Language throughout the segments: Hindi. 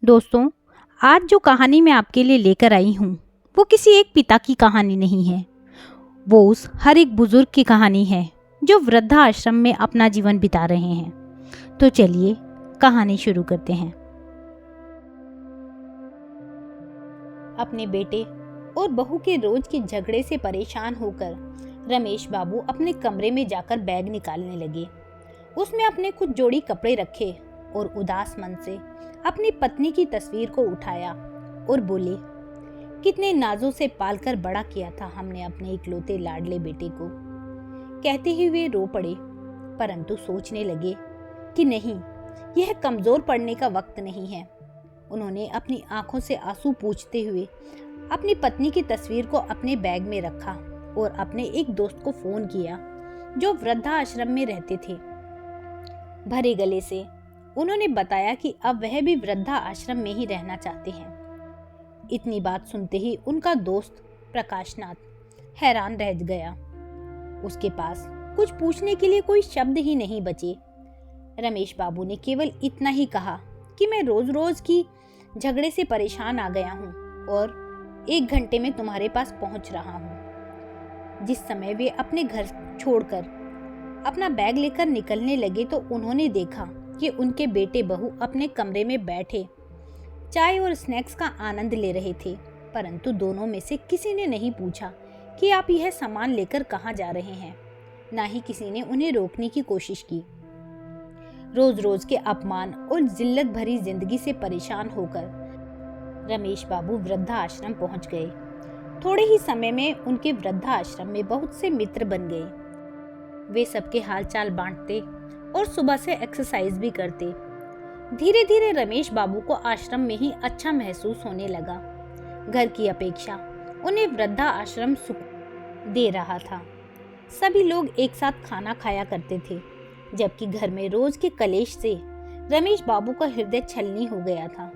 दोस्तों, आज जो कहानी मैं आपके लिए लेकर आई हूँ वो किसी एक पिता की कहानी नहीं है। वो उस हर एक बुजुर्ग की कहानी है जो वृद्धा आश्रम में अपना जीवन बिता रहे हैं। तो चलिए कहानी शुरू करते हैं। अपने बेटे और बहू के रोज के झगड़े से परेशान होकर रमेश बाबू अपने कमरे में जाकर बैग निकालने लगे। उसमें अपने कुछ जोड़ी कपड़े रखे और उदास मन से अपनी पत्नी की तस्वीर को उठाया और बोले, कितने नाजों से पालकर बड़ा किया था हमने अपने इकलौते लाडले बेटे को। कहते ही वे रो पड़े, परंतु सोचने लगे कि नहीं, यह कमजोर पड़ने का वक्त नहीं है। उन्होंने अपनी आंखों से आंसू पोंछते हुए अपनी पत्नी की तस्वीर को अपने बैग में रखा और अपने एक दोस्त को फोन किया जो वृद्धा आश्रम में रहते थे। भरे गले से उन्होंने बताया कि अब वह भी वृद्धा आश्रम में ही रहना चाहते हैं। इतनी बात सुनते ही उनका दोस्त प्रकाशनाथ हैरान रह गया। उसके पास कुछ पूछने के लिए कोई शब्द ही नहीं बचे। रमेश बाबू ने केवल इतना ही कहा कि मैं रोज रोज की झगड़े से परेशान आ गया हूँ और 1 घंटे में तुम्हारे पास पहुँच रहा हूँ। जिस समय वे अपने घर छोड़कर अपना बैग लेकर निकलने लगे तो उन्होंने देखा कि उनके बेटे बहू अपने कमरे में बैठे चाय और स्नैक्स का आनंद ले रहे थे, परंतु दोनों में से किसी ने नहीं पूछा कि आप यह सामान लेकर कहाँ जा रहे हैं। ना ही किसी ने उन्हें रोकने की कोशिश की। रोज रोज के अपमान और जिल्लत भरी जिंदगी से परेशान होकर रमेश बाबू वृद्धा आश्रम पहुंच गए। थोड़े ही समय में उनके वृद्धा आश्रम में बहुत से मित्र बन गए। वे सबके हालचाल बांटते और सुबह से एक्सरसाइज भी करते। धीरे धीरे रमेश बाबू को आश्रम में ही अच्छा महसूस होने लगा। घर की अपेक्षा उन्हें वृद्धा आश्रम सुख दे रहा था। सभी लोग एक साथ खाना खाया करते थे, जबकि घर में रोज के कलेश से रमेश बाबू का हृदय छलनी हो गया था।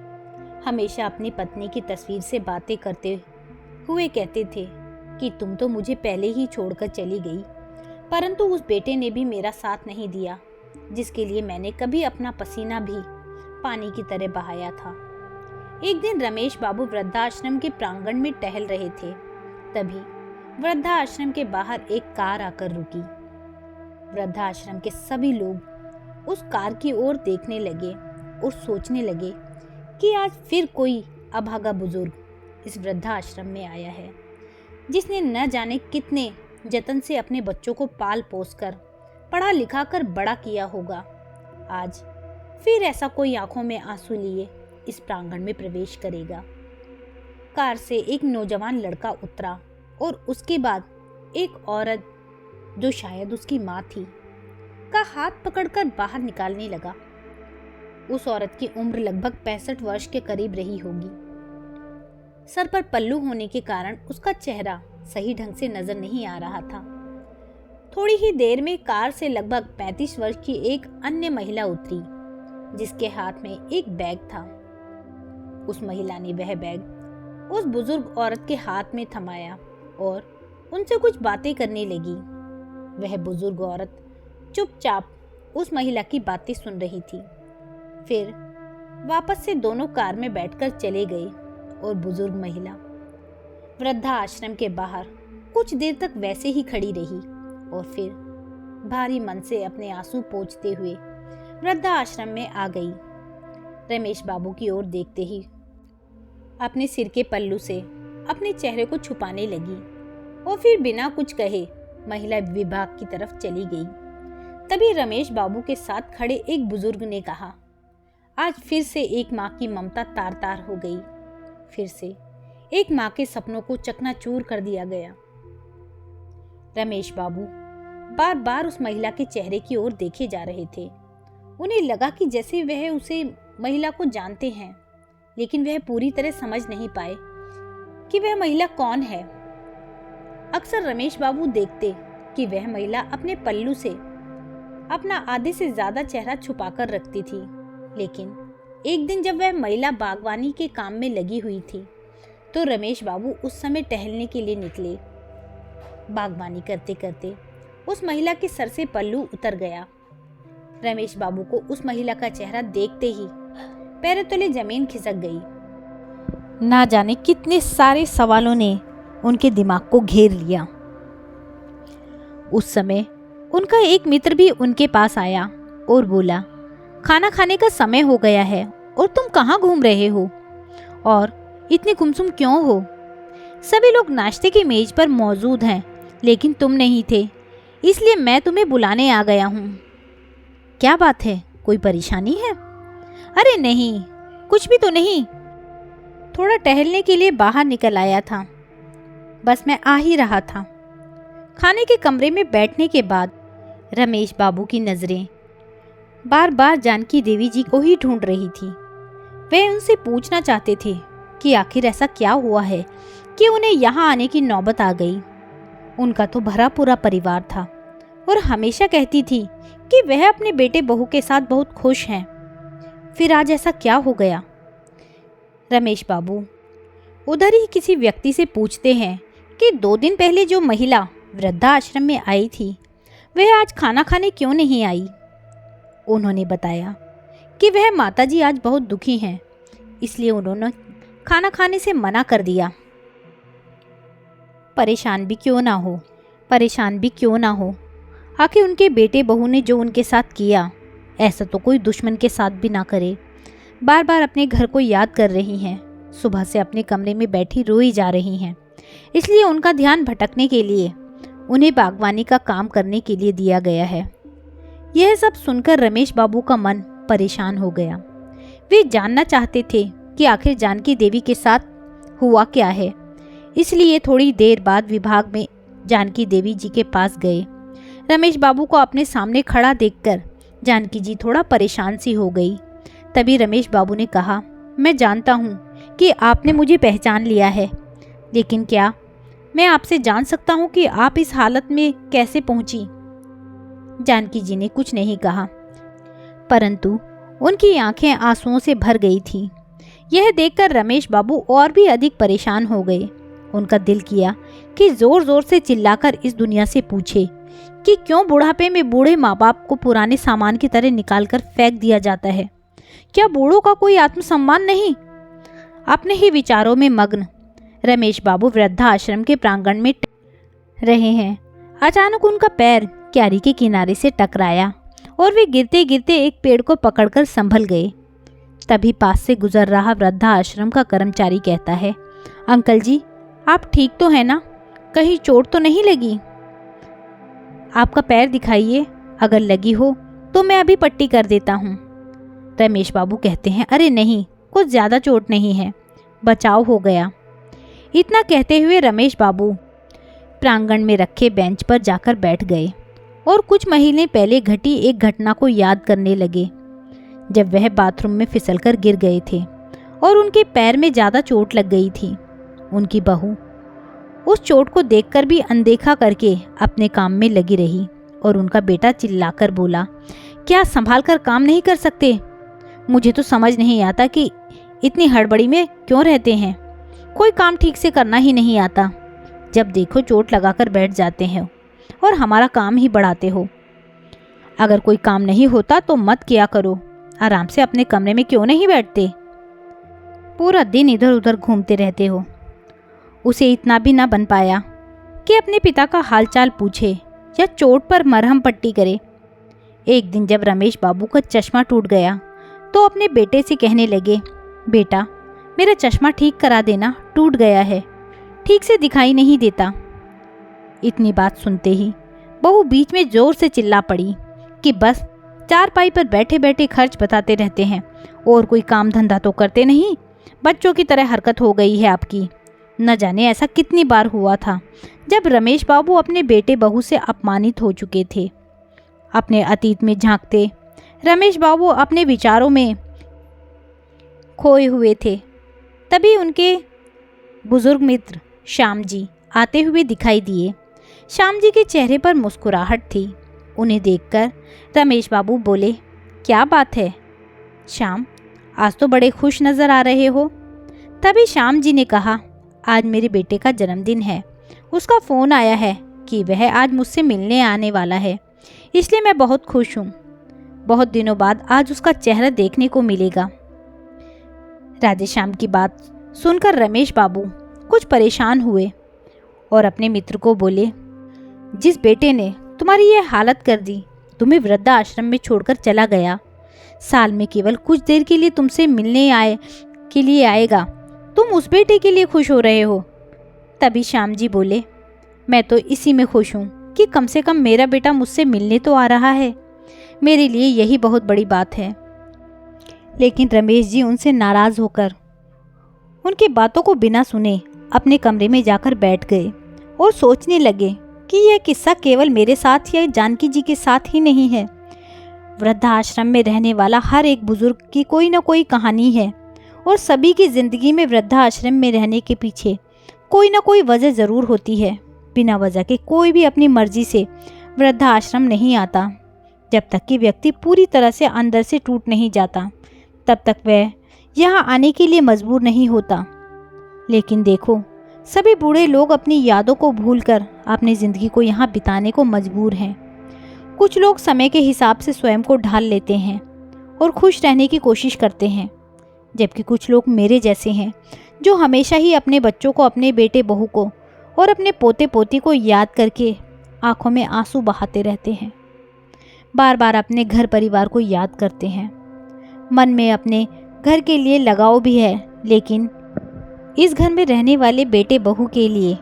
हमेशा अपनी पत्नी की तस्वीर से बातें करते हुए कहते थे कि तुम तो मुझे पहले ही छोड़कर चली गई, परंतु उस बेटे ने भी मेरा साथ नहीं दिया जिसके लिए मैंने कभी अपना पसीना भी पानी की तरह बहाया था। एक दिन रमेश बाबू वृद्धाश्रम के प्रांगण में टहल रहे थे। तभी वृद्धाश्रम के बाहर एक कार आकर रुकी। वृद्धाश्रम के सभी लोग उस कार की ओर देखने लगे और सोचने लगे कि आज फिर कोई अभागा बुजुर्ग इस वृद्धाश्रम में आया है, जिसने न जाने कितने जतन से अपने बच्चों को पाल पोस कर पढ़ा लिखा कर बड़ा किया होगा। आज फिर ऐसा कोई आंखों में आंसू लिए इस प्रांगण में प्रवेश करेगा। कार से एक नौजवान लड़का उतरा और उसके बाद एक औरत, जो शायद उसकी माँ थी, का हाथ पकड़कर बाहर निकालने लगा। उस औरत की उम्र लगभग 65 वर्ष के करीब रही होगी। सर पर पल्लू होने के कारण उसका चेहरा सही ढंग से नजर नहीं आ रहा था। थोड़ी ही देर में कार से लगभग 35 वर्ष की एक अन्य महिला उतरी, जिसके हाथ में एक बैग था। उस महिला ने वह बैग उस बुजुर्ग औरत के हाथ में थमाया और उनसे कुछ बातें करने लगी। वह बुजुर्ग औरत चुपचाप उस महिला की बातें सुन रही थी। फिर वापस से दोनों कार में बैठकर चले गए और बुजुर्ग महिला वृद्धा आश्रम के बाहर कुछ देर तक वैसे ही खड़ी रही और फिर भारी मन से अपने आंसू पोंछते हुए वृद्धा आश्रम में आ गई। रमेश बाबू की ओर देखते ही अपने सिर के पल्लू से अपने चेहरे को छुपाने लगी और फिर बिना कुछ कहे महिला विभाग की तरफ चली गई। तभी रमेश बाबू के साथ खड़े एक बुजुर्ग ने कहा, आज फिर से एक माँ की ममता तार तार हो गई। फिर से एक माँ के सपनों को चकनाचूर कर दिया गया। रमेश बाबू बार बार उस महिला के चेहरे की ओर देखे जा रहे थे। उन्हें लगा कि जैसे वह उसे महिला को जानते हैं, लेकिन वह पूरी तरह समझ नहीं पाए कि वह महिला कौन है। अक्सर रमेश बाबू देखते कि वह महिला अपने पल्लू से अपना आधे से ज्यादा चेहरा छुपाकर रखती थी, लेकिन एक दिन जब वह महिला बागवानी के काम में लगी हुई थी तो रमेश बाबू उस समय टहलने के लिए निकले। बागवानी करते करते उस महिला के सर से पल्लू उतर गया। रमेश बाबू को उस महिला का चेहरा देखते ही पैरों तले जमीन खिसक गई। ना जाने कितने सारे सवालों ने उनके दिमाग को घेर लिया। उस समय उनका एक मित्र भी उनके पास आया और बोला, खाना खाने का समय हो गया है और तुम कहाँ घूम रहे हो और इतने गुमसुम क्यों हो? सभी लोग नाश्ते की मेज पर मौजूद हैं, लेकिन तुम नहीं थे, इसलिए मैं तुम्हें बुलाने आ गया हूँ। क्या बात है, कोई परेशानी है? अरे नहीं, कुछ भी तो नहीं, थोड़ा टहलने के लिए बाहर निकल आया था, बस मैं आ ही रहा था। खाने के कमरे में बैठने के बाद रमेश बाबू की नज़रें बार बार जानकी देवी जी को ही ढूंढ रही थी। वे उनसे पूछना चाहते थे कि आखिर ऐसा क्या हुआ है कि उन्हें यहाँ आने की नौबत आ गई। उनका तो भरा पूरा परिवार था और हमेशा कहती थी कि वह अपने बेटे बहू के साथ बहुत खुश हैं। फिर आज ऐसा क्या हो गया? रमेश बाबू उधर ही किसी व्यक्ति से पूछते हैं कि 2 दिन पहले जो महिला वृद्धाश्रम में आई थी वह आज खाना खाने क्यों नहीं आई। उन्होंने बताया कि वह माताजी आज बहुत दुखी हैं, इसलिए उन्होंने खाना खाने से मना कर दिया। परेशान भी क्यों ना हो, आखिर उनके बेटे बहू ने जो उनके साथ किया, ऐसा तो कोई दुश्मन के साथ भी ना करे। बार बार अपने घर को याद कर रही हैं, सुबह से अपने कमरे में बैठी रोई जा रही हैं, इसलिए उनका ध्यान भटकने के लिए उन्हें बागवानी का काम करने के लिए दिया गया है। यह सब सुनकर रमेश बाबू का मन परेशान हो गया। वे जानना चाहते थे कि आखिर जानकी देवी के साथ हुआ क्या है, इसलिए थोड़ी देर बाद विभाग में जानकी देवी जी के पास गए। रमेश बाबू को अपने सामने खड़ा देखकर जानकी जी थोड़ा परेशान सी हो गई। तभी रमेश बाबू ने कहा, मैं जानता हूँ कि आपने मुझे पहचान लिया है, लेकिन क्या मैं आपसे जान सकता हूँ कि आप इस हालत में कैसे पहुंची? जानकी जी ने कुछ नहीं कहा, परंतु उनकी आंखें आंसुओं से भर गई थीं। यह देखकर रमेश बाबू और भी अधिक परेशान हो गए। उनका दिल किया कि जोर जोर से चिल्लाकर इस दुनिया से पूछे कि क्यों बुढ़ापे में बूढ़े माँ बाप को पुराने सामान की तरह निकालकर फेंक दिया जाता है। क्या बूढ़ों का कोई आत्मसम्मान नहीं? अपने ही विचारों में मग्न रमेश बाबू वृद्धाश्रम के प्रांगण में रहे हैं। अचानक उनका पैर क्यारी के किनारे से टकराया और वे गिरते गिरते एक पेड़ को पकड़कर संभल गए। तभी पास से गुजर रहा वृद्धाश्रम का कर्मचारी कहता है, अंकल जी, आप ठीक तो हैं ना? कहीं चोट तो नहीं लगी? आपका पैर दिखाइए, अगर लगी हो तो मैं अभी पट्टी कर देता हूँ। रमेश बाबू कहते हैं, अरे नहीं, कुछ ज़्यादा चोट नहीं है, बचाव हो गया। इतना कहते हुए रमेश बाबू प्रांगण में रखे बेंच पर जाकर बैठ गए और कुछ महीने पहले घटी एक घटना को याद करने लगे, जब वह बाथरूम में फिसलकर गिर गए थे और उनके पैर में ज़्यादा चोट लग गई थी। उनकी बहू उस चोट को देखकर भी अनदेखा करके अपने काम में लगी रही और उनका बेटा चिल्लाकर बोला, क्या संभाल कर काम नहीं कर सकते? मुझे तो समझ नहीं आता कि इतनी हड़बड़ी में क्यों रहते हैं। कोई काम ठीक से करना ही नहीं आता, जब देखो चोट लगाकर बैठ जाते हैं और हमारा काम ही बढ़ाते हो। अगर कोई काम नहीं होता तो मत किया करो, आराम से अपने कमरे में क्यों नहीं बैठते? पूरा दिन इधर उधर घूमते रहते हो। उसे इतना भी ना बन पाया कि अपने पिता का हालचाल पूछे या चोट पर मरहम पट्टी करे। एक दिन जब रमेश बाबू का चश्मा टूट गया तो अपने बेटे से कहने लगे, बेटा, मेरा चश्मा ठीक करा देना, टूट गया है, ठीक से दिखाई नहीं देता। इतनी बात सुनते ही बहू बीच में जोर से चिल्ला पड़ी कि बस चारपाई पर बैठे बैठे खर्च बताते रहते हैं और कोई काम धंधा तो करते नहीं, बच्चों की तरह हरकत हो गई है आपकी। न जाने ऐसा कितनी बार हुआ था जब रमेश बाबू अपने बेटे बहू से अपमानित हो चुके थे। अपने अतीत में झांकते रमेश बाबू अपने विचारों में खोए हुए थे। तभी उनके बुजुर्ग मित्र श्याम जी आते हुए दिखाई दिए। श्याम जी के चेहरे पर मुस्कुराहट थी। उन्हें देखकर रमेश बाबू बोले, क्या बात है श्याम, आज तो बड़े खुश नज़र आ रहे हो। तभी श्याम जी ने कहा, आज मेरे बेटे का जन्मदिन है, उसका फ़ोन आया है कि वह आज मुझसे मिलने आने वाला है, इसलिए मैं बहुत खुश हूँ। बहुत दिनों बाद आज उसका चेहरा देखने को मिलेगा। राधेश्याम की बात सुनकर रमेश बाबू कुछ परेशान हुए और अपने मित्र को बोले, जिस बेटे ने तुम्हारी ये हालत कर दी, तुम्हें वृद्धा आश्रम में छोड़कर चला गया, साल में केवल कुछ देर के लिए तुमसे मिलने आएगा, तुम उस बेटे के लिए खुश हो रहे हो। तभी श्याम जी बोले, मैं तो इसी में खुश हूँ कि कम से कम मेरा बेटा मुझसे मिलने तो आ रहा है, मेरे लिए यही बहुत बड़ी बात है। लेकिन रमेश जी उनसे नाराज़ होकर उनकी बातों को बिना सुने अपने कमरे में जाकर बैठ गए और सोचने लगे कि यह किस्सा केवल मेरे साथ या जानकी जी के साथ ही नहीं है। वृद्धा आश्रम में रहने वाला हर एक बुजुर्ग की कोई ना कोई कहानी है और सभी की ज़िंदगी में वृद्धा आश्रम में रहने के पीछे कोई ना कोई वजह ज़रूर होती है। बिना वजह के कोई भी अपनी मर्जी से वृद्धा आश्रम नहीं आता। जब तक कि व्यक्ति पूरी तरह से अंदर से टूट नहीं जाता, तब तक वह यहाँ आने के लिए मजबूर नहीं होता। लेकिन देखो, सभी बूढ़े लोग अपनी यादों को भूलकर अपनी ज़िंदगी को यहाँ बिताने को मजबूर हैं। कुछ लोग समय के हिसाब से स्वयं को ढाल लेते हैं और खुश रहने की कोशिश करते हैं, जबकि कुछ लोग मेरे जैसे हैं जो हमेशा ही अपने बच्चों को, अपने बेटे बहू को और अपने पोते पोती को याद करके आंखों में आंसू बहाते रहते हैं। बार बार अपने घर परिवार को याद करते हैं। मन में अपने घर के लिए लगाव भी है, लेकिन इस घर में रहने वाले बेटे बहू के लिए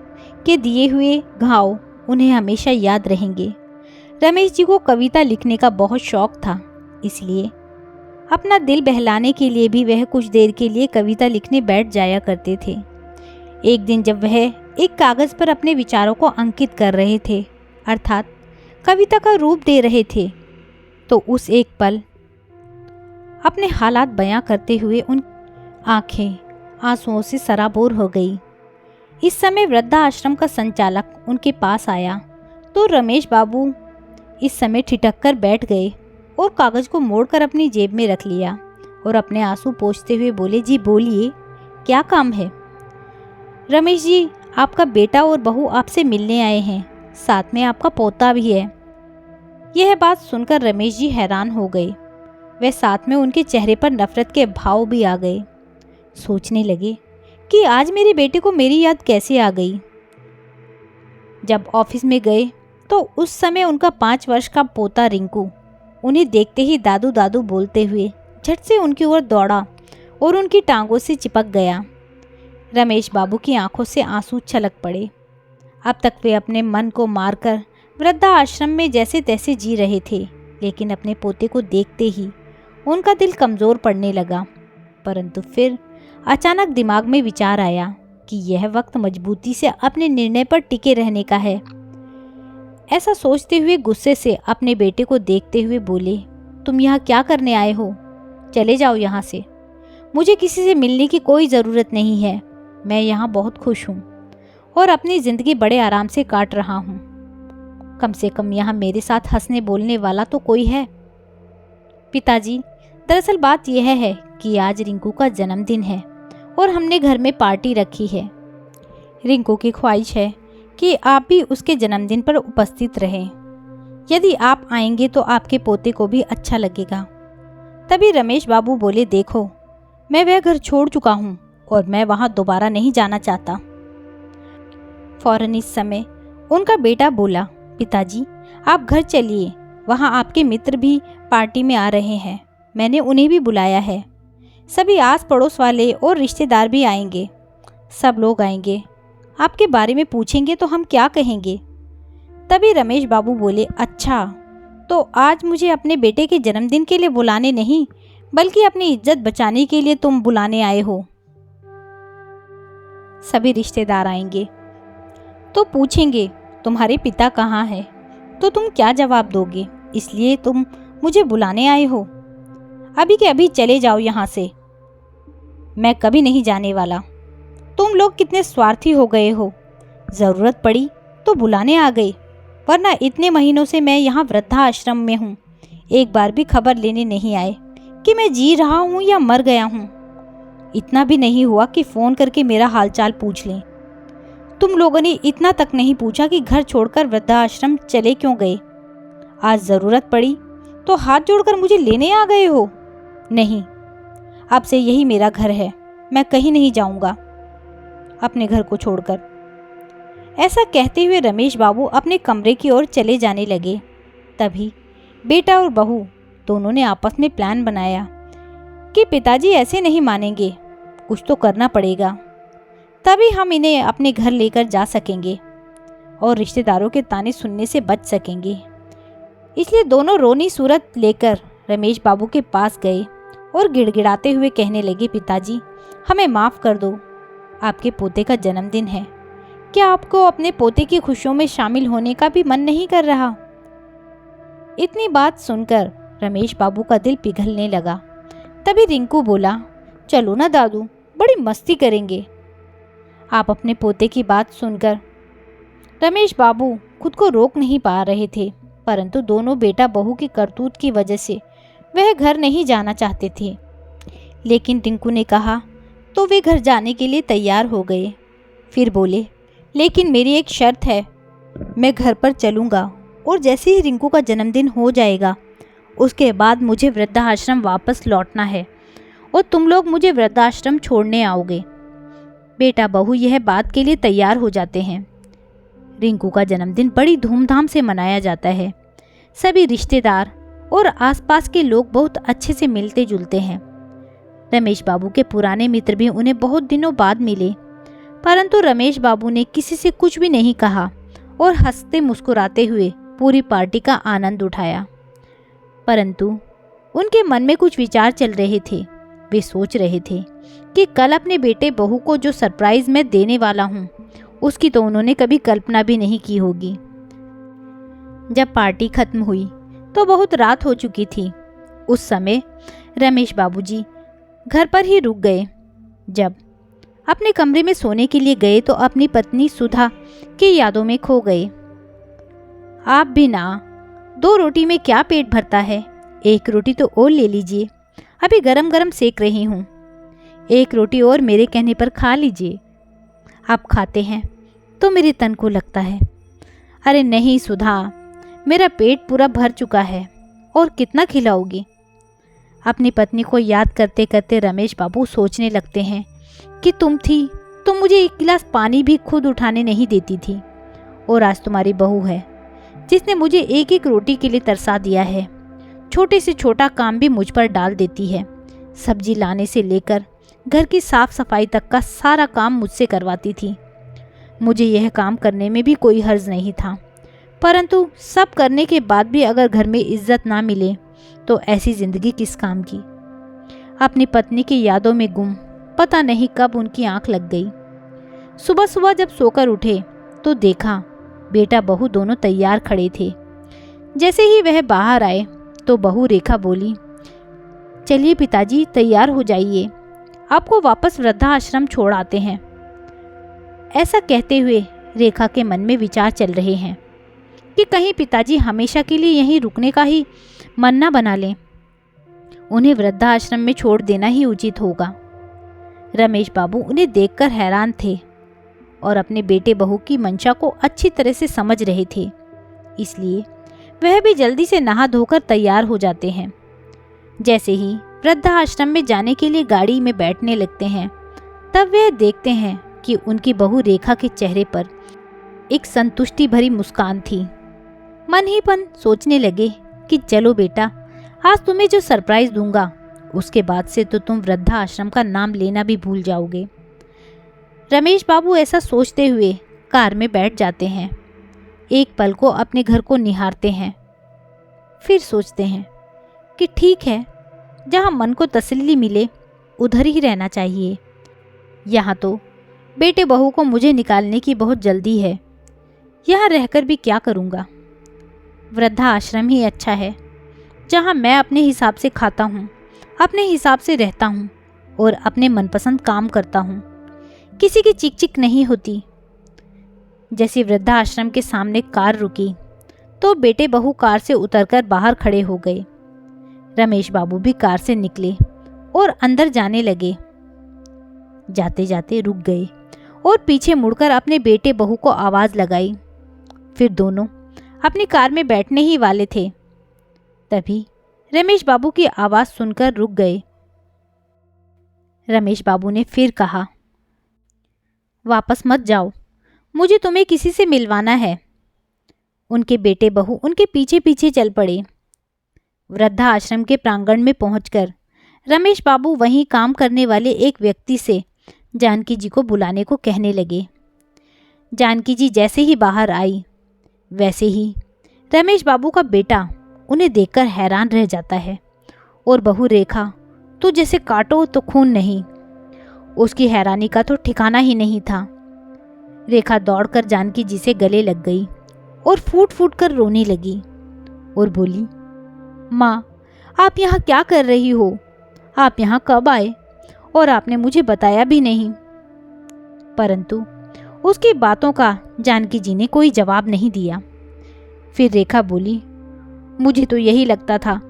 के दिए हुए घाव उन्हें हमेशा याद रहेंगे। रमेश जी को कविता लिखने का बहुत शौक था, इसलिए अपना दिल बहलाने के लिए भी वह कुछ देर के लिए कविता लिखने बैठ जाया करते थे। एक दिन जब वह एक कागज़ पर अपने विचारों को अंकित कर रहे थे, अर्थात कविता का रूप दे रहे थे, तो उस एक पल अपने हालात बयां करते हुए उन आंखें आंसुओं से सराबोर हो गई। इस समय वृद्धा आश्रम का संचालक उनके पास आया तो रमेश बाबू इस समय ठिठक कर बैठ गए और कागज़ को मोड़कर अपनी जेब में रख लिया और अपने आंसू पोंछते हुए बोले, जी बोलिए, क्या काम है? रमेश जी, आपका बेटा और बहू आपसे मिलने आए हैं, साथ में आपका पोता भी है। यह बात सुनकर रमेश जी हैरान हो गए। वह साथ में उनके चेहरे पर नफरत के भाव भी आ गए। सोचने लगे कि आज मेरे बेटे को मेरी याद कैसे आ गई। जब ऑफिस में गए तो उस समय उनका 5 वर्ष का पोता रिंकू उन्हें देखते ही दादू दादू बोलते हुए झट से उनकी ओर दौड़ा और उनकी टांगों से चिपक गया। रमेश बाबू की आंखों से आंसू छलक पड़े। अब तक वे अपने मन को मारकर वृद्धा आश्रम में जैसे तैसे जी रहे थे, लेकिन अपने पोते को देखते ही उनका दिल कमज़ोर पड़ने लगा। परंतु फिर अचानक दिमाग में विचार आया कि यह वक्त मजबूती से अपने निर्णय पर टिके रहने का है। ऐसा सोचते हुए गुस्से से अपने बेटे को देखते हुए बोले, तुम यहाँ क्या करने आए हो? चले जाओ यहाँ से। मुझे किसी से मिलने की कोई ज़रूरत नहीं है। मैं यहाँ बहुत खुश हूँ और अपनी ज़िंदगी बड़े आराम से काट रहा हूँ। कम से कम यहाँ मेरे साथ हंसने बोलने वाला तो कोई है। पिताजी, दरअसल बात यह है कि आज रिंकू का जन्मदिन है और हमने घर में पार्टी रखी है। रिंकू की ख्वाहिश है कि आप भी उसके जन्मदिन पर उपस्थित रहें। यदि आप आएंगे तो आपके पोते को भी अच्छा लगेगा। तभी रमेश बाबू बोले, देखो, मैं वह घर छोड़ चुका हूँ और मैं वहाँ दोबारा नहीं जाना चाहता। फौरन इस समय उनका बेटा बोला, पिताजी, आप घर चलिए, वहाँ आपके मित्र भी पार्टी में आ रहे हैं। मैंने उन्हें भी बुलाया है। सभी आस पड़ोस वाले और रिश्तेदार भी आएंगे। सब लोग आएंगे, आपके बारे में पूछेंगे तो हम क्या कहेंगे? तभी रमेश बाबू बोले, अच्छा, तो आज मुझे अपने बेटे के जन्मदिन के लिए बुलाने नहीं, बल्कि अपनी इज्जत बचाने के लिए तुम बुलाने आए हो। सभी रिश्तेदार आएंगे तो पूछेंगे, तुम्हारे पिता कहाँ हैं? तो तुम क्या जवाब दोगे? इसलिए तुम मुझे बुलाने आए हो। अभी के अभी चले जाओ यहाँ से। मैं कभी नहीं जाने वाला। तुम लोग कितने स्वार्थी हो गए हो। ज़रूरत पड़ी तो बुलाने आ गए, वरना इतने महीनों से मैं यहाँ वृद्धा आश्रम में हूँ, एक बार भी खबर लेने नहीं आए कि मैं जी रहा हूँ या मर गया हूँ। इतना भी नहीं हुआ कि फ़ोन करके मेरा हालचाल पूछ लें। तुम लोगों ने इतना तक नहीं पूछा कि घर छोड़कर वृद्धा आश्रम चले क्यों गए। आज ज़रूरत पड़ी तो हाथ जोड़कर मुझे लेने आ गए हो। नहीं, अब से यही मेरा घर है मैं कहीं नहीं जाऊंगा अपने घर को छोड़कर। ऐसा कहते हुए रमेश बाबू अपने कमरे की ओर चले जाने लगे। तभी बेटा और बहू दोनों ने आपस में प्लान बनाया कि पिताजी ऐसे नहीं मानेंगे, कुछ तो करना पड़ेगा, तभी हम इन्हें अपने घर लेकर जा सकेंगे और रिश्तेदारों के ताने सुनने से बच सकेंगे। इसलिए दोनों रोनी सूरत लेकर रमेश बाबू के पास गए और गिड़गिड़ाते हुए कहने लगे, पिताजी हमें माफ़ कर दो, आपके पोते का जन्मदिन है, क्या आपको अपने पोते की खुशियों में शामिल होने का भी मन नहीं कर रहा? इतनी बात सुनकर रमेश बाबू का दिल पिघलने लगा। तभी रिंकू बोला, चलो ना दादू, बड़ी मस्ती करेंगे। आप अपने पोते की बात सुनकर रमेश बाबू खुद को रोक नहीं पा रहे थे, परंतु दोनों बेटा बहू की करतूत की वजह से वह घर नहीं जाना चाहते थे। लेकिन रिंकू ने कहा तो वे घर जाने के लिए तैयार हो गए। फिर बोले, लेकिन मेरी एक शर्त है, मैं घर पर चलूँगा और जैसे ही रिंकू का जन्मदिन हो जाएगा उसके बाद मुझे वृद्धाश्रम वापस लौटना है और तुम लोग मुझे वृद्धाश्रम छोड़ने आओगे। बेटा बहू यह बात के लिए तैयार हो जाते हैं। रिंकू का जन्मदिन बड़ी धूमधाम से मनाया जाता है। सभी रिश्तेदार और आसपास के लोग बहुत अच्छे से मिलते जुलते हैं। रमेश बाबू के पुराने मित्र भी उन्हें बहुत दिनों बाद मिले, परंतु रमेश बाबू ने किसी से कुछ भी नहीं कहा और हंसते मुस्कुराते हुए पूरी पार्टी का आनंद उठाया। परंतु उनके मन में कुछ विचार चल रहे थे। वे सोच रहे थे कि कल अपने बेटे बहू को जो सरप्राइज मैं देने वाला हूँ उसकी तो उन्होंने कभी कल्पना भी नहीं की होगी। जब पार्टी खत्म हुई तो बहुत रात हो चुकी थी। उस समय रमेश बाबूजी घर पर ही रुक गए। जब अपने कमरे में सोने के लिए गए तो अपनी पत्नी सुधा की यादों में खो गए। आप भी ना, 2 रोटी में क्या पेट भरता है, 1 रोटी तो और ले लीजिए, अभी गरम गरम सेक रही हूँ, 1 रोटी और मेरे कहने पर खा लीजिए। आप खाते हैं तो मेरे तन को लगता है। अरे नहीं सुधा, मेरा पेट पूरा भर चुका है और कितना खिलाओगी? अपनी पत्नी को याद करते करते रमेश बाबू सोचने लगते हैं कि तुम थी तो मुझे 1 गिलास पानी भी खुद उठाने नहीं देती थी, और आज तुम्हारी बहू है जिसने मुझे 1-1 रोटी के लिए तरसा दिया है। छोटे से छोटा काम भी मुझ पर डाल देती है। सब्जी लाने से लेकर घर की साफ सफाई तक का सारा काम मुझसे करवाती थी। मुझे यह काम करने में भी कोई हर्ज नहीं था, परंतु सब करने के बाद भी अगर घर में इज्जत ना मिले तो ऐसी ज़िंदगी किस काम की। अपनी पत्नी की यादों में गुम पता नहीं कब उनकी आंख लग गई। सुबह सुबह जब सोकर उठे तो देखा बेटा बहू दोनों तैयार खड़े थे। जैसे ही वह बाहर आए तो बहू रेखा बोली, चलिए पिताजी तैयार हो जाइए, आपको वापस वृद्धाश्रम छोड़ आते हैं। ऐसा कहते हुए रेखा के मन में विचार चल रहे हैं कि कहीं पिताजी हमेशा के लिए यहीं रुकने का ही मन न बना लें। उन्हें वृद्धाश्रम में छोड़ देना ही उचित होगा। रमेश बाबू उन्हें देखकर हैरान थे और अपने बेटे बहू की मंशा को अच्छी तरह से समझ रहे थे, इसलिए वह भी जल्दी से नहा धोकर तैयार हो जाते हैं। जैसे ही वृद्धाश्रम में जाने के लिए गाड़ी में बैठने लगते हैं तब वह देखते हैं कि उनकी बहू रेखा के चेहरे पर एक संतुष्टि भरी मुस्कान थी। मन ही मन सोचने लगे कि चलो बेटा, आज तुम्हें जो सरप्राइज दूंगा उसके बाद से तो तुम वृद्धाश्रम का नाम लेना भी भूल जाओगे। रमेश बाबू ऐसा सोचते हुए कार में बैठ जाते हैं। एक पल को अपने घर को निहारते हैं, फिर सोचते हैं कि ठीक है, जहाँ मन को तसल्ली मिले उधर ही रहना चाहिए। यहाँ तो बेटे बहू को मुझे निकालने की बहुत जल्दी है, यहाँ रहकर भी क्या करूँगा। वृद्धाश्रम ही अच्छा है, जहाँ मैं अपने हिसाब से खाता हूँ, अपने हिसाब से रहता हूँ और अपने मनपसंद काम करता हूँ। किसी की चिक चिक नहीं होती। जैसे वृद्धाश्रम के सामने कार रुकी तो बेटे बहू कार से उतरकर बाहर खड़े हो गए। रमेश बाबू भी कार से निकले और अंदर जाने लगे। जाते जाते रुक गए और पीछे मुड़कर अपने बेटे बहू को आवाज़ लगाई। फिर दोनों अपनी कार में बैठने ही वाले थे, तभी रमेश बाबू की आवाज़ सुनकर रुक गए। रमेश बाबू ने फिर कहा, वापस मत जाओ, मुझे तुम्हें किसी से मिलवाना है। उनके बेटे बहू उनके पीछे पीछे चल पड़े। वृद्धा आश्रम के प्रांगण में पहुंचकर रमेश बाबू वहीं काम करने वाले एक व्यक्ति से जानकी जी को बुलाने को कहने लगे। जानकी जी जैसे ही बाहर आई, वैसे ही रमेश बाबू का बेटा उन्हें देखकर हैरान रह जाता है और बहू रेखा तो जैसे काटो तो खून नहीं। उसकी हैरानी का तो ठिकाना ही नहीं था। रेखा दौड़कर जानकी जी से गले लग गई और फूट फूट कर रोने लगी और बोली, माँ, आप यहाँ क्या कर रही हो? आप यहाँ कब आए? और आपने मुझे बताया भी नहीं। परंतु उसकी बातों का जानकी जी ने कोई जवाब नहीं दिया। फिर रेखा बोली, मुझे तो यही लगता था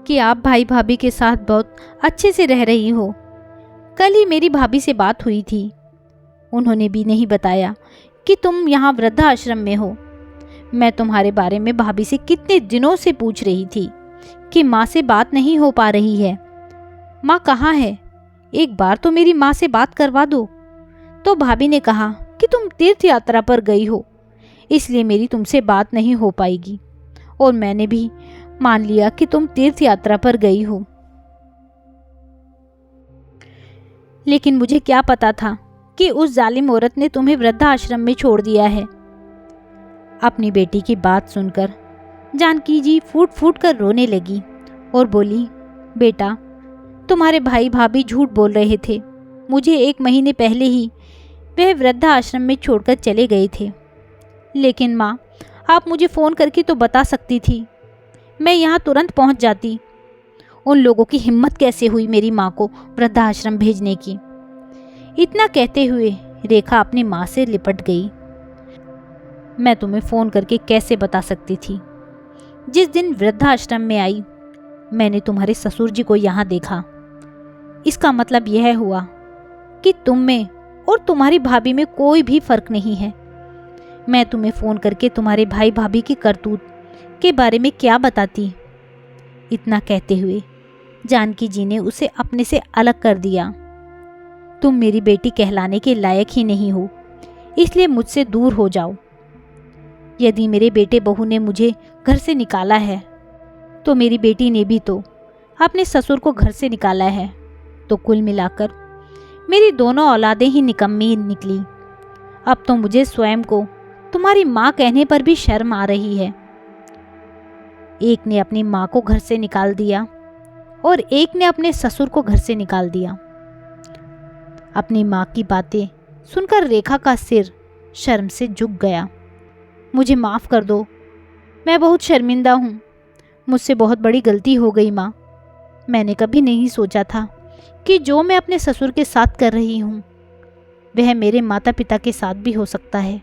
कि आप भाई भाभी के साथ बहुत अच्छे से रह रही हो। कल ही मेरी भाभी से बात हुई थी, उन्होंने भी नहीं बताया कि तुम यहाँ वृद्धाश्रम में हो। मैं तुम्हारे बारे में भाभी से कितने दिनों से पूछ रही थी कि माँ से बात नहीं हो पा रही है। माँ कहाँ है? एक बार तो मेरी माँ से बात करवा दो। तो भाभी ने कहा कि तुम तीर्थ यात्रा पर गई हो, इसलिए मेरी तुमसे बात नहीं हो पाएगी। और मैंने भी मान लिया कि तुम तीर्थ यात्रा पर गई हो। लेकिन मुझे क्या पता था कि उस जालिम औरत ने तुम्हें वृद्धाश्रम में छोड़ दिया है। अपनी बेटी की बात सुनकर जानकी जी फूट फूट कर रोने लगी और बोली, बेटा, तुम्हारे भाई भाभी झूठ बोल रहे थे। मुझे 1 महीने पहले ही वह वृद्धाश्रम में छोड़कर चले गए थे। लेकिन माँ, आप मुझे फ़ोन करके तो बता सकती थी, मैं यहाँ तुरंत पहुँच जाती। उन लोगों की हिम्मत कैसे हुई मेरी माँ को वृद्धाश्रम भेजने की? इतना कहते हुए रेखा अपनी माँ से लिपट गई। मैं तुम्हें फ़ोन करके कैसे बता सकती थी? जिस दिन वृद्धाश्रम में आई, मैंने तुम्हारे ससुर जी को यहाँ देखा। इसका मतलब यह हुआ कि तुम में और तुम्हारी भाभी में कोई भी फर्क नहीं है। मैं तुम्हें फ़ोन करके तुम्हारे भाई भाभी की करतूत के बारे में क्या बताती? इतना कहते हुए जानकी जी ने उसे अपने से अलग कर दिया। तुम मेरी बेटी कहलाने के लायक ही नहीं हो, इसलिए मुझसे दूर हो जाओ। यदि मेरे बेटे बहू ने मुझे घर से निकाला है, तो मेरी बेटी ने भी तो अपने ससुर को घर से निकाला है। तो कुल मिलाकर मेरी दोनों औलादें ही निकम्मी निकली। अब तो मुझे स्वयं को तुम्हारी माँ कहने पर भी शर्म आ रही है। एक ने अपनी माँ को घर से निकाल दिया और एक ने अपने ससुर को घर से निकाल दिया। अपनी माँ की बातें सुनकर रेखा का सिर शर्म से झुक गया। मुझे माफ़ कर दो, मैं बहुत शर्मिंदा हूँ। मुझसे बहुत बड़ी गलती हो गई माँ। मैंने कभी नहीं सोचा था कि जो मैं अपने ससुर के साथ कर रही हूँ, वह मेरे माता पिता के साथ भी हो सकता है।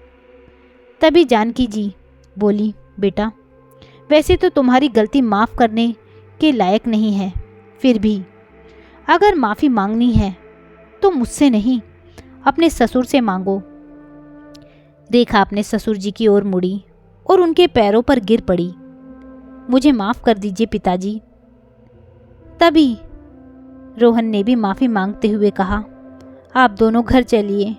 तभी जानकी जी बोली, बेटा, वैसे तो तुम्हारी गलती माफ़ करने के लायक नहीं है, फिर भी अगर माफ़ी मांगनी है तो मुझसे नहीं, अपने ससुर से मांगो। रेखा अपने ससुर जी की ओर मुड़ी और उनके पैरों पर गिर पड़ी। मुझे माफ़ कर दीजिए पिताजी। तभी रोहन ने भी माफ़ी मांगते हुए कहा, आप दोनों घर चलिए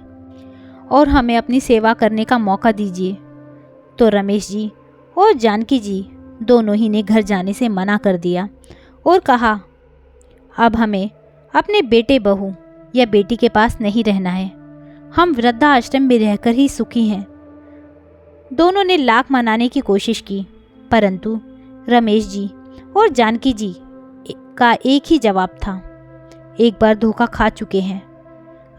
और हमें अपनी सेवा करने का मौका दीजिए। तो रमेश जी और जानकी जी दोनों ही ने घर जाने से मना कर दिया और कहा, अब हमें अपने बेटे बहू या बेटी के पास नहीं रहना है। हम वृद्धाश्रम में रहकर ही सुखी हैं। दोनों ने लाख मनाने की कोशिश की, परंतु रमेश जी और जानकी जी का एक ही जवाब था, एक बार धोखा खा चुके हैं।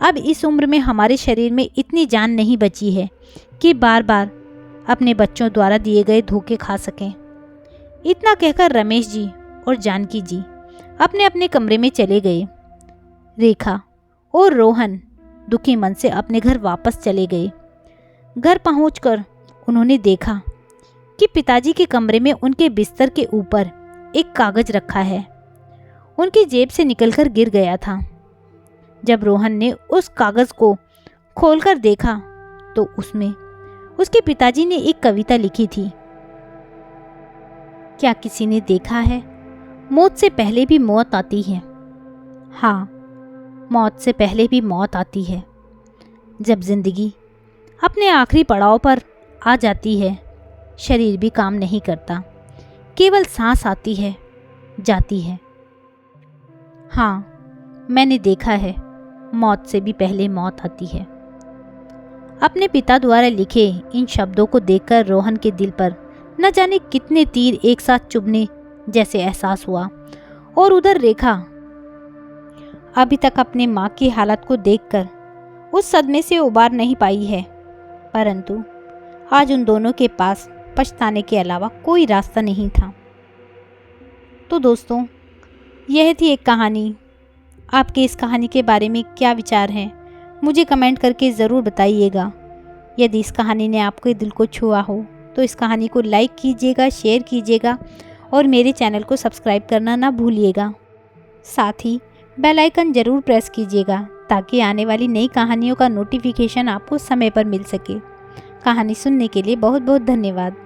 अब इस उम्र में हमारे शरीर में इतनी जान नहीं बची है कि बार बार अपने बच्चों द्वारा दिए गए धोखे खा सकें। इतना कहकर रमेश जी और जानकी जी अपने अपने कमरे में चले गए। रेखा और रोहन दुखी मन से अपने घर वापस चले गए। घर पहुंचकर उन्होंने देखा कि पिताजी के कमरे में उनके बिस्तर के ऊपर एक कागज रखा है। उनकी जेब से निकलकर गिर गया था। जब रोहन ने उस कागज को खोलकर देखा तो उसमें उसके पिताजी ने एक कविता लिखी थी। क्या किसी ने देखा है, मौत से पहले भी मौत आती है। हाँ, मौत से पहले भी मौत आती है। जब ज़िंदगी अपने आखिरी पड़ाव पर आ जाती है, शरीर भी काम नहीं करता, केवल सांस आती है, जाती है। हाँ, मैंने देखा है, मौत से भी पहले मौत आती है। अपने पिता द्वारा लिखे इन शब्दों को देखकर रोहन के दिल पर न जाने कितने तीर एक साथ चुभने जैसे एहसास हुआ। और उधर रेखा अभी तक अपने माँ की हालत को देखकर उस सदमे से उबार नहीं पाई है, परंतु आज उन दोनों के पास पछताने के अलावा कोई रास्ता नहीं था। तो दोस्तों, यह थी एक कहानी। आपके इस कहानी के बारे में क्या विचार हैं, मुझे कमेंट करके ज़रूर बताइएगा। यदि इस कहानी ने आपके दिल को छुआ हो तो इस कहानी को लाइक कीजिएगा, शेयर कीजिएगा और मेरे चैनल को सब्सक्राइब करना ना भूलिएगा। साथ ही बेल आइकन ज़रूर प्रेस कीजिएगा ताकि आने वाली नई कहानियों का नोटिफिकेशन आपको समय पर मिल सके। कहानी सुनने के लिए बहुत बहुत धन्यवाद।